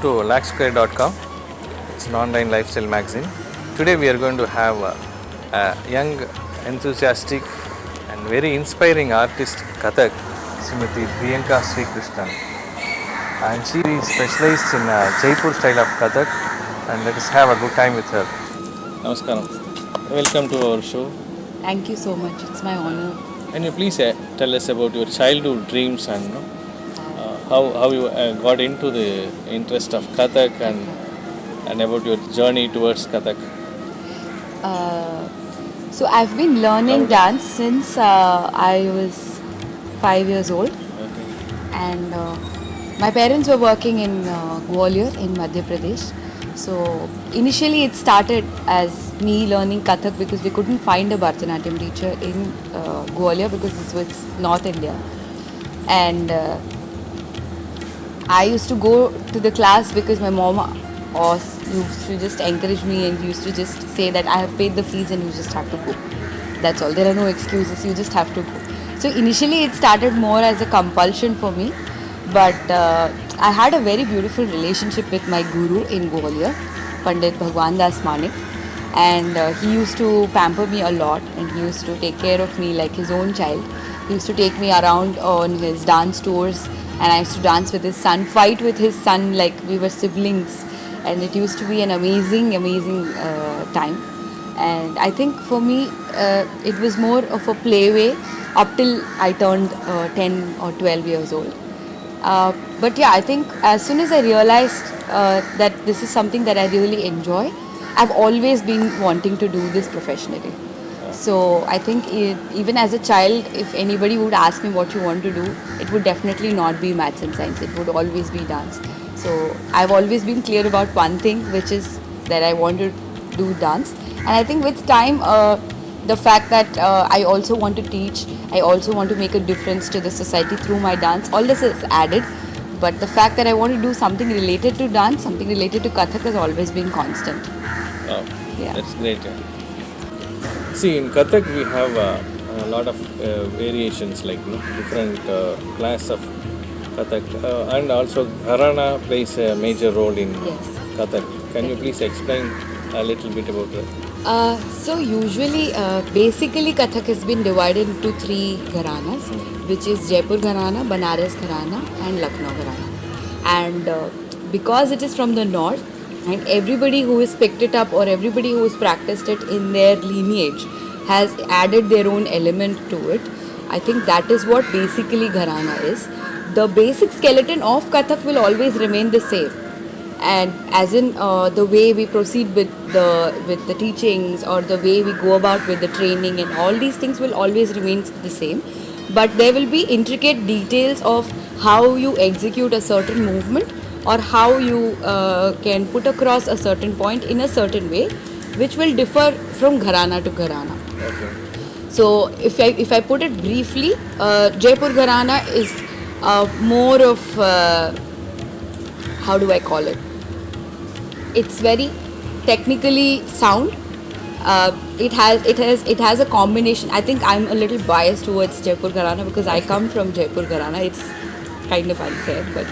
to LakSquare.com. It's an online lifestyle magazine. Today we are going to have a young, enthusiastic and very inspiring artist Kathak, Srimati Priyanka Krishnan. And she specialized in Jaipur style of Kathak, and let us have a good time with her. Namaskaram. Welcome to our show. Thank you so much. It's my honor. Can you please tell us about your childhood dreams and how you got into the interest of Kathak and about your journey towards Kathak? So I've been learning dance since I was 5 years old. Okay. And my parents were working in Gwalior in Madhya Pradesh. So initially it started as me learning Kathak because we couldn't find a Bharatanatyam teacher in Gwalior because this was North India. And I used to go to the class because my mom used to just encourage me and used to just say that I have paid the fees and you just have to go. That's all. There are no excuses. You just have to go. So initially it started more as a compulsion for me. But I had a very beautiful relationship with my guru in Gwalior, Pandit Bhagwan Das Manik. And he used to pamper me a lot and he used to take care of me like his own child. He used to take me around on his dance tours and I used to dance with his son, fight with his son like we were siblings. And it used to be an amazing time. And I think for me, it was more of a playway up till I turned 10 or 12 years old. But yeah, I think as soon as I realized that this is something that I really enjoy, I've always been wanting to do this professionally. So I think even as a child, if anybody would ask me what you want to do, it would definitely not be maths and science. It would always be dance. So I've always been clear about one thing, which is that I want to do dance. And I think with time, the fact that I also want to teach, I also want to make a difference to the society through my dance, all this is added. But the fact that I want to do something related to dance, something related to Kathak has always been constant. Wow, yeah. That's great. See, in Kathak we have a lot of variations, like different class of Kathak, and also Gharana plays a major role in Kathak. Can you please explain a little bit about that? So usually, basically Kathak has been divided into 3 gharanas, which is Jaipur Gharana, Banaras Gharana and Lucknow Gharana. And because it is from the north, and everybody who has picked it up or everybody who has practiced it in their lineage has added their own element to it, I think that is what basically Gharana is. The basic skeleton of Kathak will always remain the same. And as in the way we proceed with the teachings or the way we go about with the training and all these things will always remain the same. But there will be intricate details of how you execute a certain movement or how you can put across a certain point in a certain way, which will differ from Gharana to Gharana. Okay. So if I put it briefly, Jaipur Gharana is more of how do I call it? It's very technically sound. It has a combination. I think I'm a little biased towards Jaipur Gharana because I come from Jaipur Gharana. It's kind of unfair, but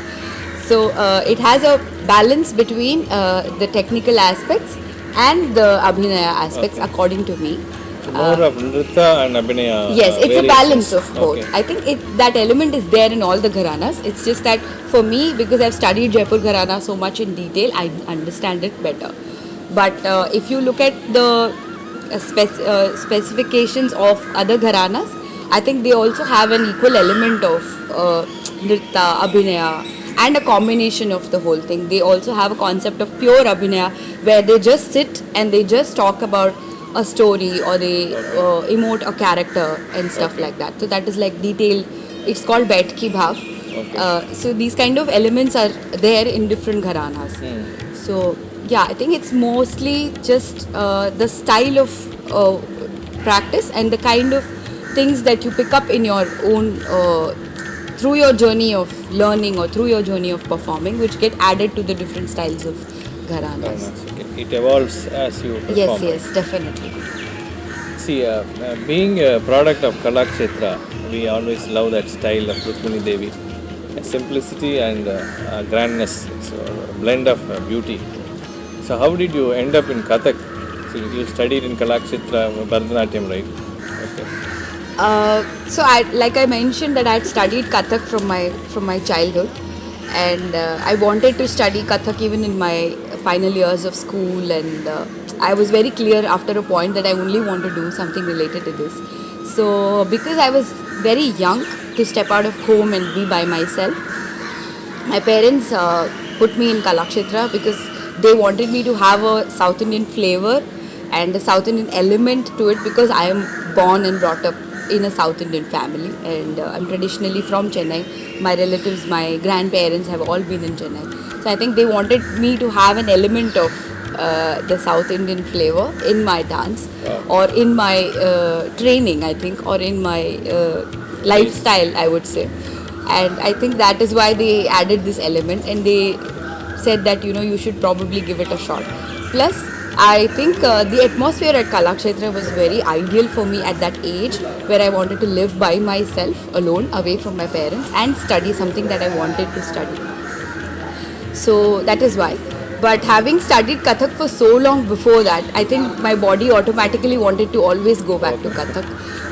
so it has a balance between the technical aspects and the Abhinaya aspects, according to me. So more of Nritta and Abhinaya. Yes, it's variations. a balance of both. Okay. I think that element is there in all the Gharanas. It's just that for me, because I've studied Jaipur Gharana so much in detail, I understand it better. But if you look at the specifications of other Gharanas, I think they also have an equal element of Nritta, Abhinaya, and a combination of the whole thing. They also have a concept of pure Abhinaya where they just sit and they just talk about a story or they emote a character and stuff like that. So that is like detail. It's called Baith Ki Bhav. Okay. So these kind of elements are there in different gharanas. So yeah, I think it's mostly just the style of practice and the kind of things that you pick up in your own through your journey of learning or through your journey of performing, which get added to the different styles of gharanas. It evolves as you perform. Yes, definitely. See, being a product of Kalakshetra, we always love that style of Rukmini Devi. simplicity and grandness. It's a blend of beauty. So how did you end up in Kathak? So you studied in Kalakshitra, Bharatanatyam, right? Okay. So like I mentioned that I had studied Kathak from my childhood, and I wanted to study Kathak even in my final years of school, and I was very clear after a point that I only want to do something related to this. So because I was very young to step out of home and be by myself, my parents put me in Kalakshetra because they wanted me to have a South Indian flavor and a South Indian element to it, because I am born and brought up in a South Indian family, and I'm traditionally from Chennai. My relatives, my grandparents have all been in Chennai. So I think they wanted me to have an element of the South Indian flavor in my dance, or in my training, I think, or in my lifestyle, I would say. And I think that is why they added this element, and they said that you should probably give it a shot. Plus, I think the atmosphere at Kalakshetra was very ideal for me at that age, where I wanted to live by myself alone, away from my parents, and study something that I wanted to study. So that is why. But having studied Kathak for so long before that, I think my body automatically wanted to always go back to Kathak.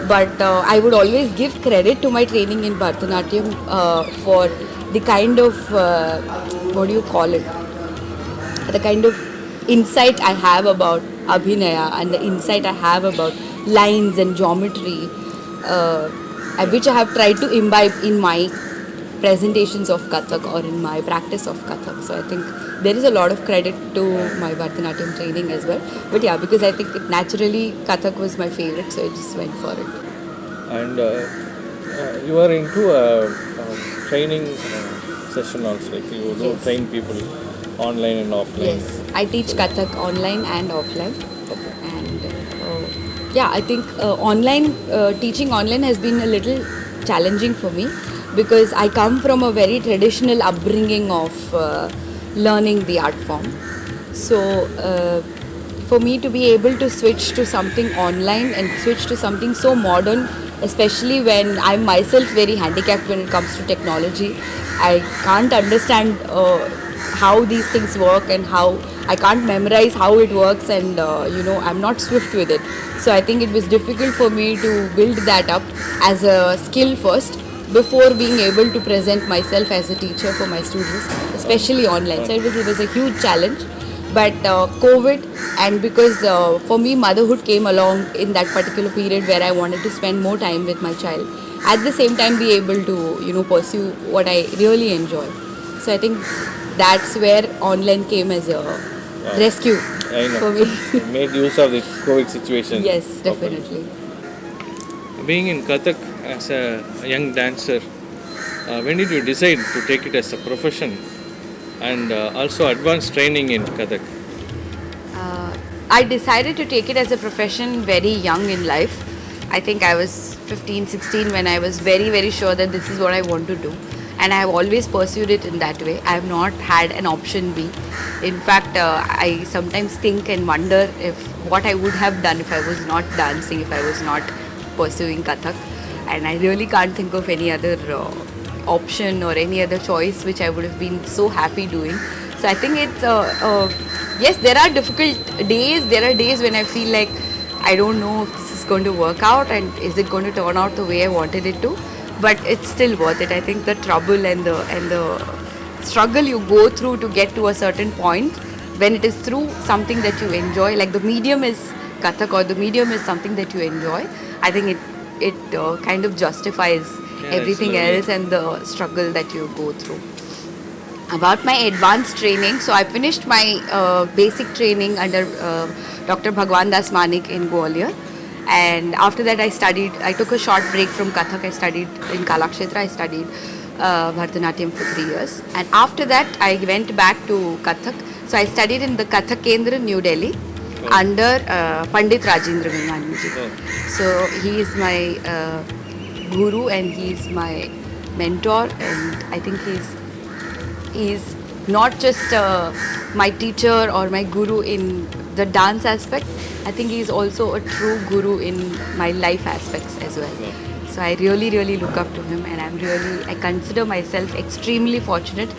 But I would always give credit to my training in Bharatanatyam for the kind of, what do you call it? The kind of insight I have about Abhinaya, and the insight I have about lines and geometry, which I have tried to imbibe in my presentations of Kathak or in my practice of Kathak. So I think there is a lot of credit to my Bharatanatyam training as well. But yeah, because I think naturally Kathak was my favorite, so I just went for it. And you are into a training session also, like you do Yes. train people online and offline. Yes, I teach Kathak online and offline. And yeah, I think teaching online has been a little challenging for me, because I come from a very traditional upbringing of learning the art form. So for me to be able to switch to something online and switch to something so modern, especially when I'm myself very handicapped when it comes to technology, I can't understand how these things work, and how I can't memorize how it works, and I'm not swift with it. So I think it was difficult for me to build that up as a skill first, before being able to present myself as a teacher for my students, especially online. So it was a huge challenge. But COVID, and because for me motherhood came along in that particular period where I wanted to spend more time with my child, at the same time be able to pursue what I really enjoy. So I think that's where online came as a rescue for me. You made use of the COVID situation. Yes, properly. definitely. Being in Kathak as a young dancer, when did you decide to take it as a profession, and also advanced training in Kathak? I decided to take it as a profession very young in life. I think I was 15, 16 when I was very, very sure that this is what I want to do. And I have always pursued it in that way. I have not had an option B. In fact, I sometimes think and wonder if what I would have done if I was not dancing, if I was not pursuing Kathak. And I really can't think of any other option or any other choice which I would have been so happy doing. So I think it's, yes, there are difficult days. There are days when I feel like I don't know if this is going to work out, and is it going to turn out the way I wanted it to. But it's still worth it. I think the trouble and the struggle you go through to get to a certain point, when it is through something that you enjoy, like the medium is Kathak or the medium is something that you enjoy, I think it kind of justifies everything else and the struggle that you go through. About my advanced training, so I finished my basic training under Dr. Bhagwan Das Manik in Gwalior. And after that I took a short break from Kathak. I studied in Kalakshetra, I studied Bharatanatyam for 3 years. And after that I went back to Kathak. So I studied in the Kathak Kendra, New Delhi, under Pandit Rajendra Vinganji. So he is my guru and he is my mentor, and I think he's not just my teacher or my guru in the dance aspect, I think he is also a true guru in my life aspects as well. So I really, really look up to him, and I consider myself extremely fortunate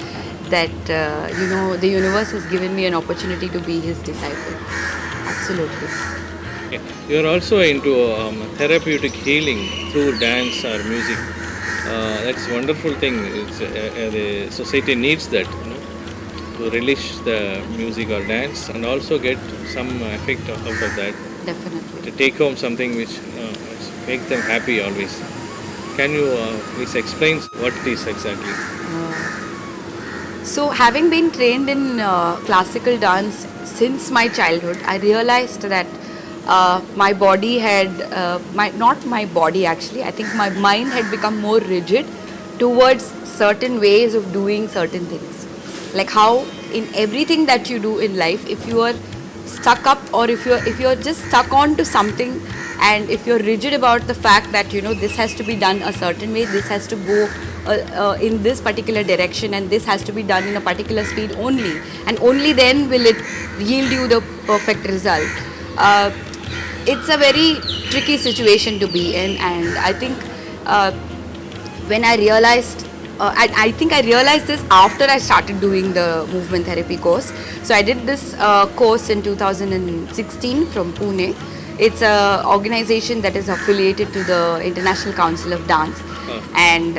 that the universe has given me an opportunity to be his disciple. Absolutely. Yeah. You are also into therapeutic healing through dance or music. That's a wonderful thing. The society needs that, to release the music or dance and also get some effect out of that. Definitely. To take home something which makes them happy always. Can you please explain what it is exactly? So, having been trained in classical dance since my childhood, I realized that my body had, not my body actually, I think my mind had become more rigid towards certain ways of doing certain things. Like how in everything that you do in life, if you are stuck up, or if you're just stuck on to something, and if you're rigid about the fact that this has to be done a certain way, this has to go in this particular direction, and this has to be done in a particular speed only, and only then will it yield you the perfect result. It's a very tricky situation to be in, and I think when I realized, I think I realized this after I started doing the movement therapy course. So I did this course in 2016 from Pune. It's an organization that is affiliated to the International Council of Dance, and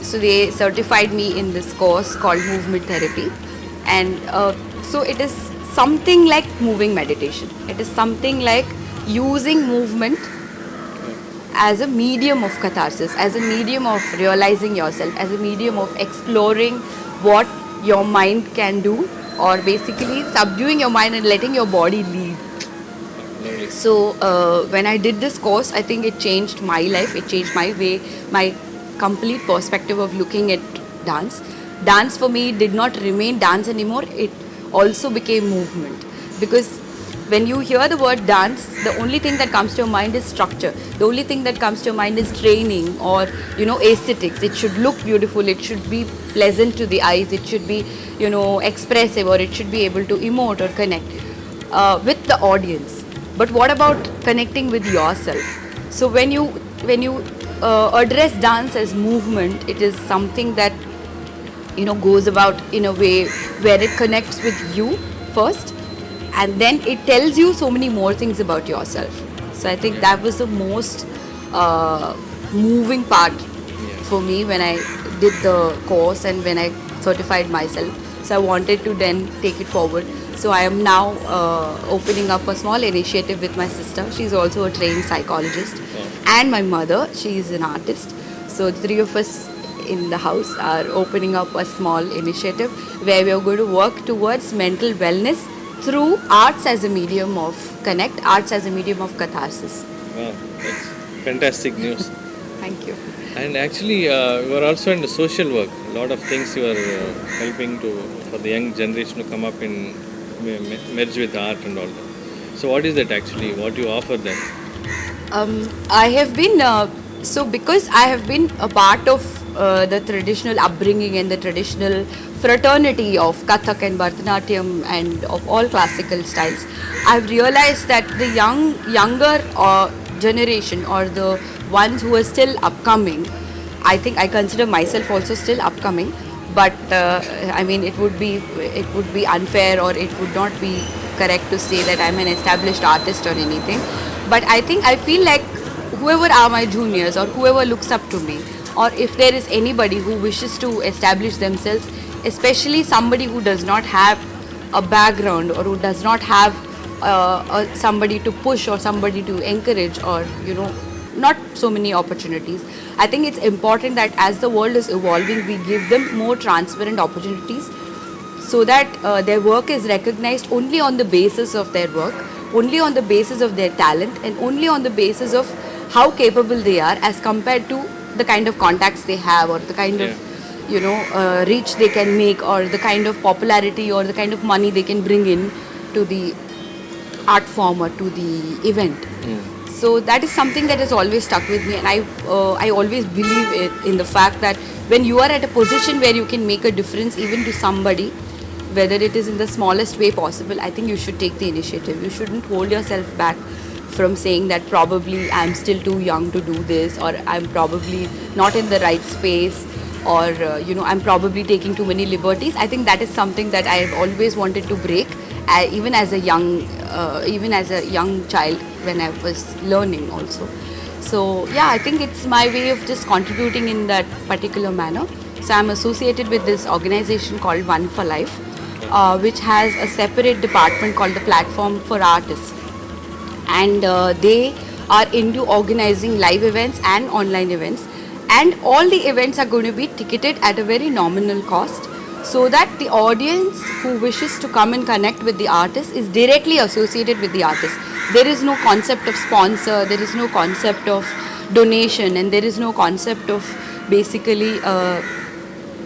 so they certified me in this course called movement therapy, and so it is something like moving meditation. It is something like using movement as a medium of catharsis, as a medium of realizing yourself, as a medium of exploring what your mind can do, or basically subduing your mind and letting your body lead. So when I did this course, I think it changed my life. It changed my way, my complete perspective of looking at dance. Dance for me did not remain dance anymore. It also became movement, because when you hear the word dance, the only thing that comes to your mind is structure. The only thing that comes to your mind is training, or aesthetics. It should look beautiful. It should be pleasant to the eyes. It should be expressive, or it should be able to emote or connect with the audience. But what about connecting with yourself? So when you address dance as movement, it is something that goes about in a way where it connects with you first, and then it tells you so many more things about yourself. So I think that was the most moving part for me when I did the course and when I certified myself. So I wanted to then take it forward. So I am now opening up a small initiative with my sister. She's also a trained psychologist, and my mother, she is an artist. So the three of us in the house are opening up a small initiative where we are going to work towards mental wellness through arts as a medium of connect, arts as a medium of catharsis. Wow, that's fantastic news. Thank you. And actually, you are also into social work. A lot of things you are helping for the young generation to come up in merge with art and all that. So what is that actually? What you offer them? I have been because I have been a part of the traditional upbringing and the traditional fraternity of Kathak and Bharatanatyam and of all classical styles. I've realized that the younger generation, or the ones who are still upcoming, I think I consider myself also still upcoming, but I mean it would be unfair, or it would not be correct to say that I'm an established artist or anything. But I feel like whoever are my juniors, or whoever looks up to me, or if there is anybody who wishes to establish themselves, especially somebody who does not have a background, or who does not have somebody to push, or somebody to encourage, or not so many opportunities. I think it's important that as the world is evolving, we give them more transparent opportunities, so that their work is recognized only on the basis of their work, only on the basis of their talent, and only on the basis of how capable they are as compared to the kind of contacts they have, or the kind of reach they can make, or the kind of popularity, or the kind of money they can bring in to the art form or to the event. So that is something that has always stuck with me, and I always believe in the fact that when you are at a position where you can make a difference even to somebody, whether it is in the smallest way possible, I think you should take the initiative. You shouldn't hold yourself back from saying that probably I'm still too young to do this, or I'm probably not in the right space, or I'm probably taking too many liberties. I think that is something that I've always wanted to break, even as a young child when I was learning also. So yeah, I think it's my way of just contributing in that particular manner. So I'm associated with this organization called One for Life, which has a separate department called the Platform for Artists, and they are into organizing live events and online events, and all the events are going to be ticketed at a very nominal cost, so that the audience who wishes to come and connect with the artist is directly associated with the artist. There is no concept of sponsor, there is no concept of donation, and there is no concept of basically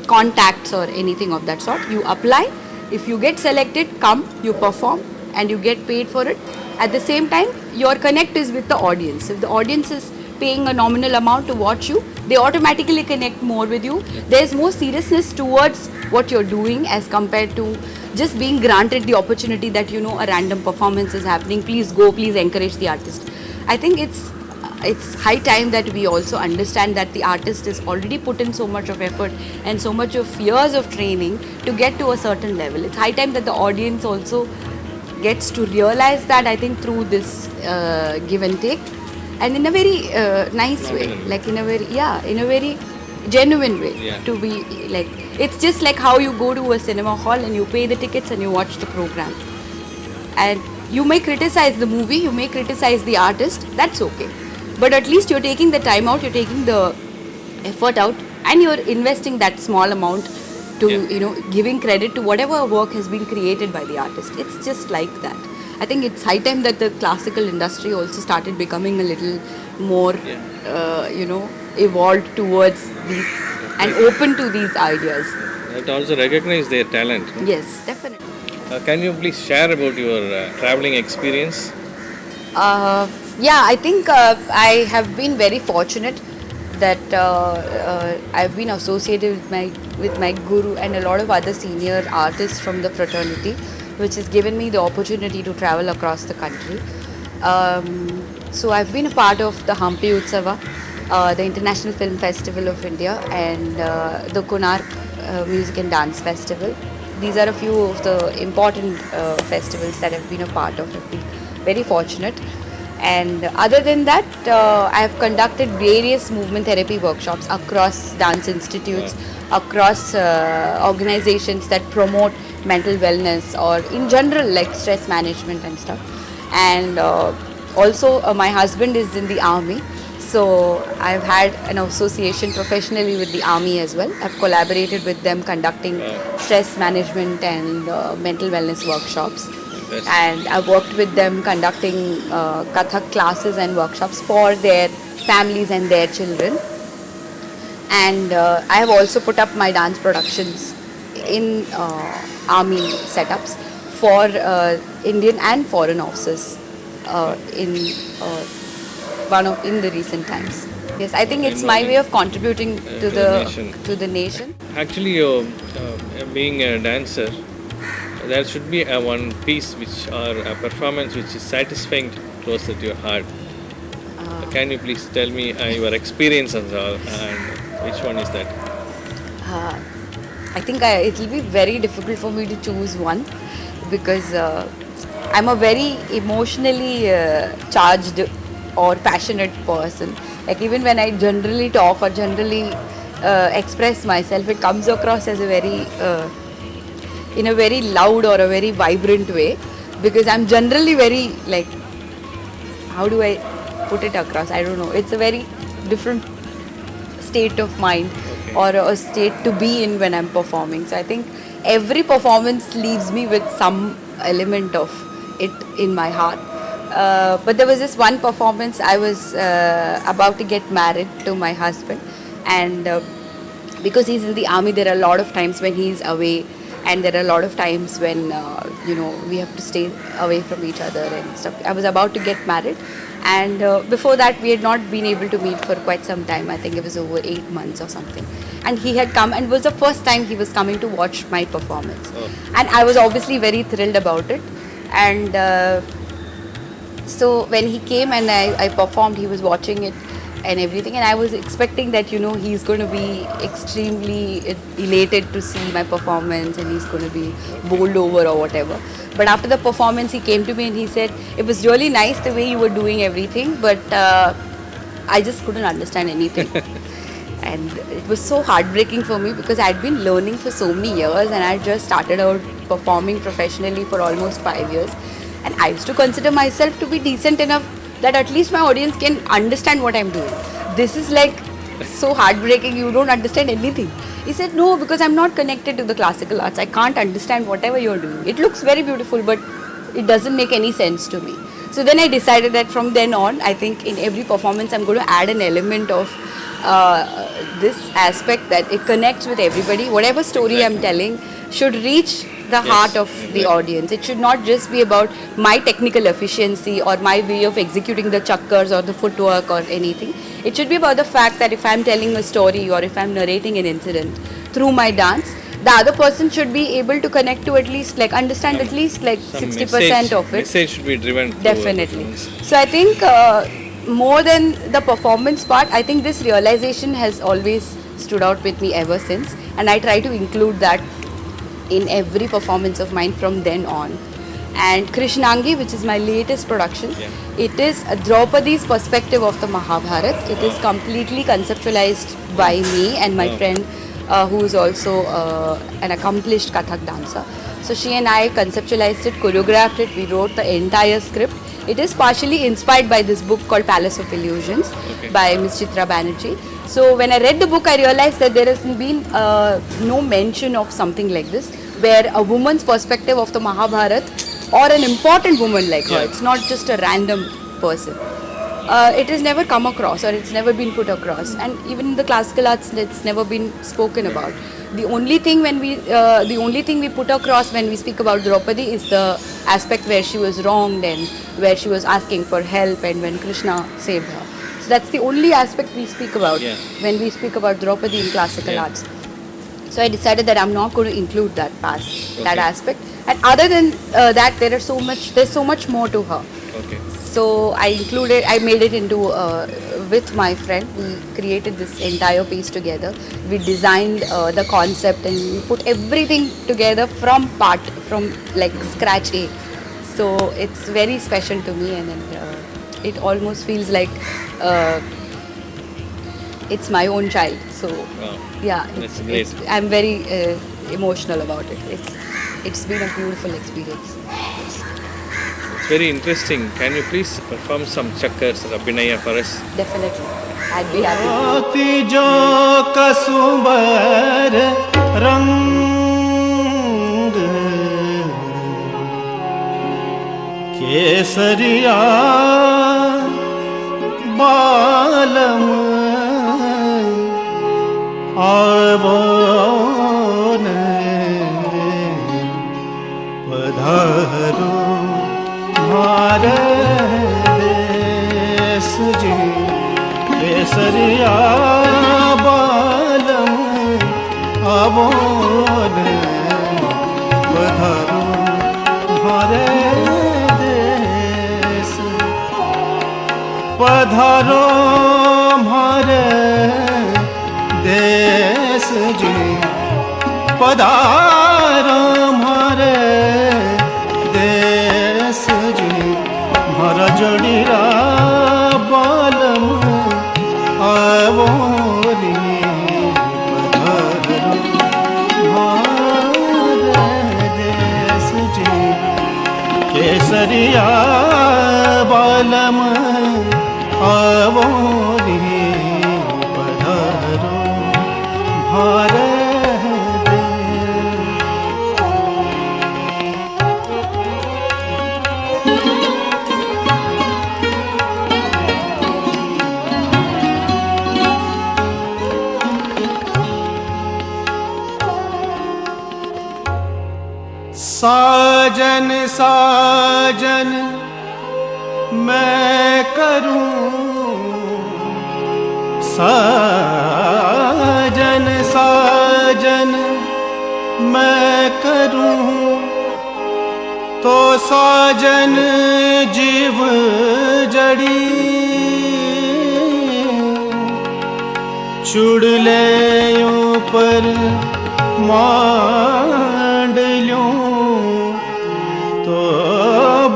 contacts or anything of that sort. You apply, if you get selected, come, you perform, and you get paid for it. At the same time, your connect is with the audience. If the audience is paying a nominal amount to watch you, they automatically connect more with you. There's more seriousness towards what you're doing as compared to just being granted the opportunity that a random performance is happening, please go, please encourage the artist. I think it's high time that we also understand that the artist has already put in so much of effort and so much of years of training to get to a certain level. It's high time that the audience also gets to realize that, I think, through this give and take, and in a very nice way, like in a very genuine way, to be like, it's just like how you go to a cinema hall and you pay the tickets and you watch the program, and you may criticize the movie, you may criticize the artist, that's okay, but at least you're taking the time out, you're taking the effort out, and you're investing that small amount to giving credit to whatever work has been created by the artist. It's just like that. I think it's high time that the classical industry also started becoming a little more evolved towards these and open to these ideas. It also recognize their talent. Yes, definitely. Can you please share about your traveling experience? I think I have been very fortunate that I've been associated with my guru and a lot of other senior artists from the fraternity, which has given me the opportunity to travel across the country. So I've been a part of the Hampi Utsava, the International Film Festival of India, and the Konark Music and Dance Festival. These are a few of the important festivals that I've been a part of. I've been very fortunate. And other than that, I have conducted various movement therapy workshops across dance institutes, across organizations that promote mental wellness, or in general like stress management and stuff. And also my husband is in the army, so I've had an association professionally with the army as well. I've collaborated with them conducting stress management and mental wellness workshops. And I've worked with them conducting Kathak classes and workshops for their families and their children. And I have also put up my dance productions in army setups for Indian and foreign officers in the recent times. Yes, I think it's my way of contributing to the nation. Actually, being a dancer, there should be a one piece or a performance which is satisfying, closer to your heart. Can you please tell me your experience and which one is that? I think it will be very difficult for me to choose one, because I'm a very emotionally charged or passionate person. Like even when I generally talk or generally express myself, it comes across as a very in a very loud or a very vibrant way, because I'm generally very, like, how do I put it across? I don't know. It's a very different state of mind or a state to be in when I'm performing. So I think every performance leaves me with some element of it in my heart. But there was this one performance. I was about to get married to my husband, and because he's in the army, there are a lot of times when he's away and there are a lot of times when we have to stay away from each other and stuff. I was about to get married, and before that we had not been able to meet for quite some time. I think it was over 8 months or something, and he had come, and it was the first time he was coming to watch my performance. And I was obviously very thrilled about it. And so when he came and I performed, he was watching it and everything, and I was expecting that he's going to be extremely elated to see my performance, and he's going to be bowled over or whatever. But after the performance, he came to me and he said, it was really nice the way you were doing everything, but I just couldn't understand anything. And it was so heartbreaking for me, because I'd been learning for so many years, and I just started out performing professionally for almost 5 years, and I used to consider myself to be decent enough that at least my audience can understand what I'm doing. This is like so heartbreaking, you don't understand anything. He said, no, because I'm not connected to the classical arts, I can't understand whatever you're doing. It looks very beautiful, but it doesn't make any sense to me. So then I decided that from then on, I think in every performance I'm going to add an element of this aspect, that it connects with everybody. Whatever story I'm telling should reach the heart of the audience. It should not just be about my technical efficiency or my way of executing the chakkars or the footwork or anything. It should be about the fact that if I'm telling a story or if I'm narrating an incident through my dance, the other person should be able to connect to at least, like, understand at least like 60% of it. Message should be driven. Definitely. So I think more than the performance part, I think this realization has always stood out with me ever since, and I try to include that in every performance of mine from then on. And Krishnangi, which is my latest production, it is Draupadi's perspective of the Mahabharata. It is completely conceptualized by me and my friend who is also an accomplished Kathak dancer. So she and I conceptualized it, choreographed it, we wrote the entire script. It is partially inspired by this book called Palace of Illusions by Ms. Chitra Banerjee. So when I read the book, I realized that there has been no mention of something like this, where a woman's perspective of the Mahabharata, or an important woman like her, it's not just a random person. It has never come across, or it's never been put across, and even in the classical arts, it's never been spoken about. The only thing we put across when we speak about Draupadi is the aspect where she was wronged and where she was asking for help, and when Krishna saved her. So that's the only aspect we speak about when we speak about Draupadi in classical arts. So I decided that I'm not going to include that that aspect. And other than that, there's so much more to her. So I made it into, with my friend, we created this entire piece together. We designed the concept and we put everything together from like scratch A. So it's very special to me, and it almost feels like it's my own child. So I'm very emotional about it. It's been a beautiful experience. It's very interesting. Can you please perform some chakkars or abhinaya for us? Definitely. I'd be happy. केसरिया बालम आवो पधारो हमारे देश जी केसरिया बालम आवो पधारो हमारे पधारो हमारे देश जी पधारो हमारे देश जी हमारा जोड़ीरा बालम आवोनी पधारो हमारे देश जी केसरिया बालम आवोनी पधारो हमारे देश। साजन साजन मैं करूं, साजन साजन मैं करूं, तो साजन जीव जड़ी चुड़ले ऊपर मांड लूं, तो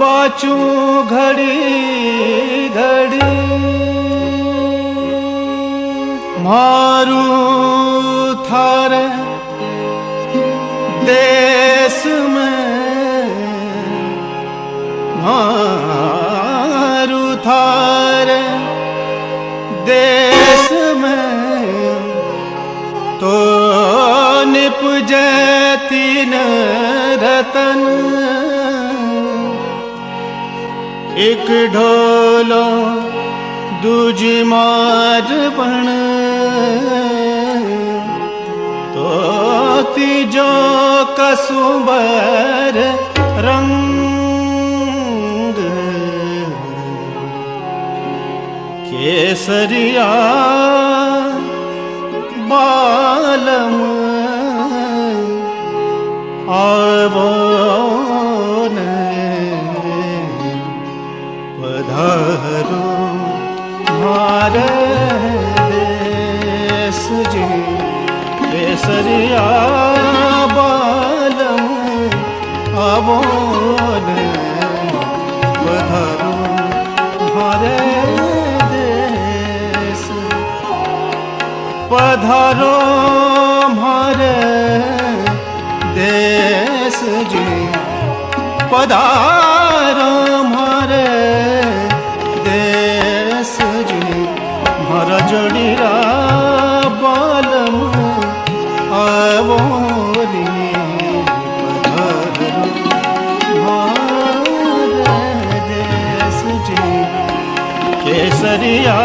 बाचूं घड़ी घड़ी। मारू थारे देश में, मारू थारे देश में, तो निपजे तीन रतन, एक ढोलो दूजी मारवण, तो तीजो कसुंबर रंग, केसरिया बालम आवो ने पधारो मारे देश जी, केसरिया बालम आवो ने पधारो मारे देश, पधारो मारे देश जी, पधारो मारे देश जी, मारा जोड़ीरा बालम आवो रे, पधारो मारे देश जी, केसरिया